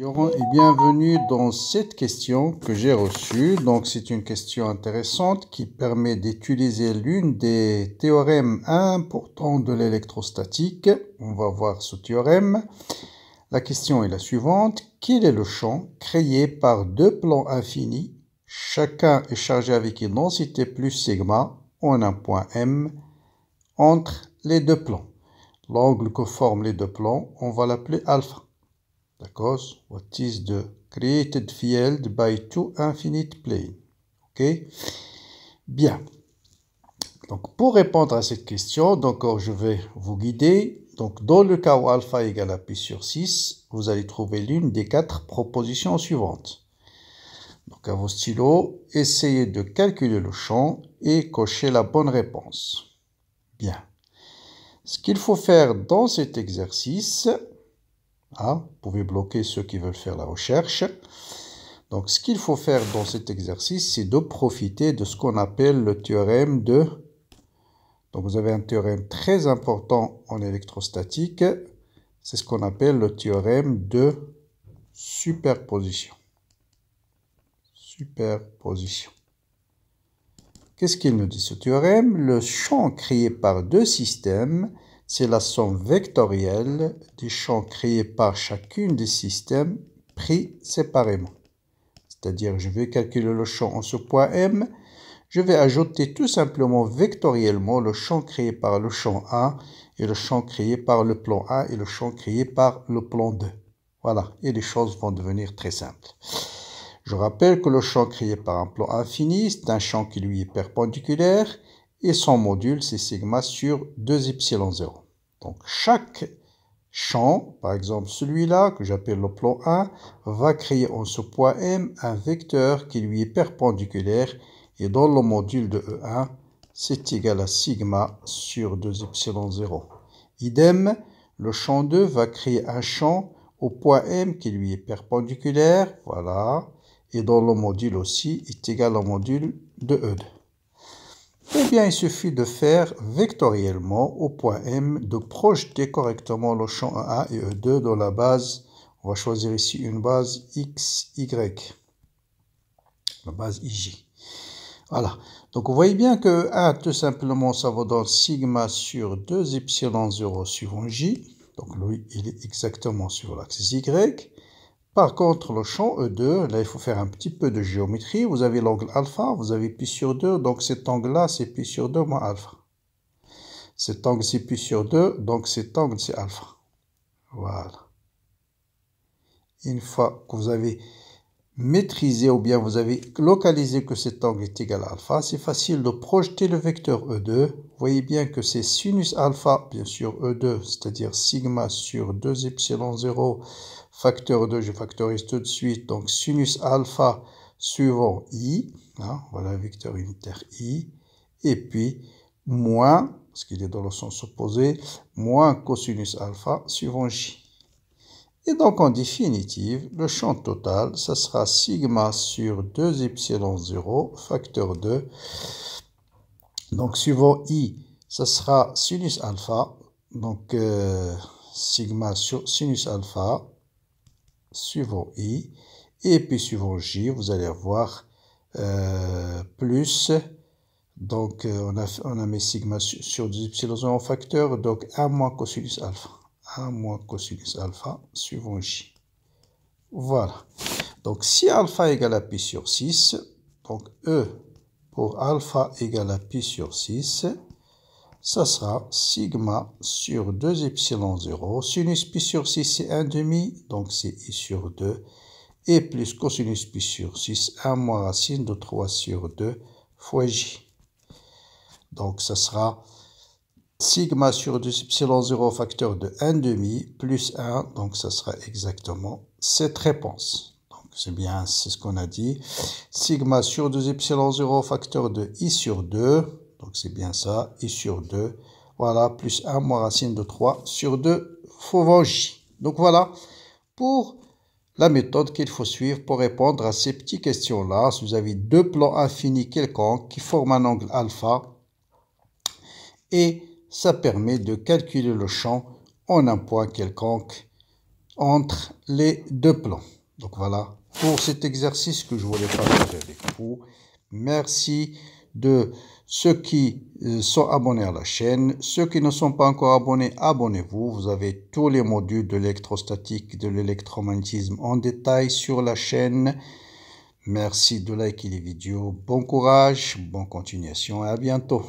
Bonjour et bienvenue dans cette question que j'ai reçue. Donc c'est une question intéressante qui permet d'utiliser l'une des théorèmes importants de l'électrostatique. On va voir ce théorème. La question est la suivante. Quel est le champ créé par deux plans infinis? Chacun est chargé avec une densité plus sigma en un point M entre les deux plans. L'angle que forment les deux plans, on va l'appeler alpha. D'accord? What is the created field by two infinite planes? Ok? Bien. Donc, pour répondre à cette question, donc, je vais vous guider. Donc, dans le cas où alpha égale à pi sur 6, vous allez trouver l'une des quatre propositions suivantes. Donc, à vos stylos, essayez de calculer le champ et cochez la bonne réponse. Bien. Ce qu'il faut faire dans cet exercice, vous pouvez bloquer ceux qui veulent faire la recherche. Donc, ce qu'il faut faire dans cet exercice, c'est de profiter de ce qu'on appelle le théorème de... Donc, vous avez un théorème très important en électrostatique. C'est ce qu'on appelle le théorème de superposition. Superposition. Qu'est-ce qu'il nous dit ce théorème? Le champ créé par deux systèmes, c'est la somme vectorielle des champs créés par chacune des systèmes pris séparément. C'est-à-dire, je vais calculer le champ en ce point M. Je vais ajouter tout simplement vectoriellement le champ créé par le champ A et le champ créé par le plan A et le champ créé par le plan 2. Voilà, et les choses vont devenir très simples. Je rappelle que le champ créé par un plan infini, c'est un champ qui lui est perpendiculaire et son module, c'est sigma sur 2 epsilon 0. Donc, chaque champ, par exemple celui-là, que j'appelle le plan 1, va créer en ce point M un vecteur qui lui est perpendiculaire et dans le module de E1, c'est égal à sigma sur 2 epsilon 0. Idem, le champ 2 va créer un champ au point M qui lui est perpendiculaire, voilà, et dans le module aussi est égal au module de E2. Eh bien, il suffit de faire vectoriellement au point M, de projeter correctement le champ E1 et E2 dans la base. On va choisir ici une base X, Y, la base IJ. Voilà. Donc, vous voyez bien que 1, tout simplement, ça va dans sigma sur 2 epsilon 0 suivant J. Donc, lui, il est exactement sur l'axe Y. Par contre, le champ E2, là, il faut faire un petit peu de géométrie. Vous avez l'angle alpha, vous avez pi sur 2, donc cet angle-là, c'est pi sur 2 moins alpha. Cet angle, c'est pi sur 2, donc cet angle, c'est alpha. Voilà. Une fois que vous avez maîtrisé ou bien vous avez localisé que cet angle est égal à alpha, c'est facile de projeter le vecteur E2. Vous voyez bien que c'est sinus alpha, bien sûr, E2, c'est-à-dire sigma sur 2 epsilon 0, facteur 2, je factorise tout de suite, donc sinus alpha suivant I, voilà le vecteur unitaire I, et puis moins, parce qu'il est dans le sens opposé, moins cosinus alpha suivant J. Et donc, en définitive, le champ total, ça sera sigma sur 2 epsilon 0, facteur 2. Donc, suivant I, ça sera sinus alpha. Donc, sigma sur sinus alpha, suivant I. Et puis, suivant J, vous allez avoir plus. Donc, on a mis sigma sur 2 epsilon 0 en facteur. Donc, 1 moins cosinus alpha. 1 moins cosinus alpha suivant J. Voilà. Donc, si alpha égale à pi sur 6, donc E pour alpha égale à pi sur 6, ça sera sigma sur 2 epsilon 0. Sinus pi sur 6, c'est 1,5, donc c'est I sur 2. Et plus cosinus pi sur 6, 1 moins racine de 3 sur 2 fois J. Donc, ça sera sigma sur 2 epsilon 0 facteur de 1,5 plus 1, donc ça sera exactement cette réponse. Donc c'est bien, c'est ce qu'on a dit. Sigma sur 2 epsilon 0 facteur de I sur 2, donc c'est bien ça, I sur 2, voilà, plus 1 moins racine de 3 sur 2 fois J. Donc voilà, pour la méthode qu'il faut suivre pour répondre à ces petites questions-là. Si vous avez deux plans infinis quelconques qui forment un angle alpha, et ça permet de calculer le champ en un point quelconque entre les deux plans. Donc voilà pour cet exercice que je voulais partager avec vous. Merci de ceux qui sont abonnés à la chaîne. Ceux qui ne sont pas encore abonnés, abonnez-vous. Vous avez tous les modules de l'électrostatique, de l'électromagnétisme en détail sur la chaîne. Merci de liker les vidéos. Bon courage, bonne continuation et à bientôt.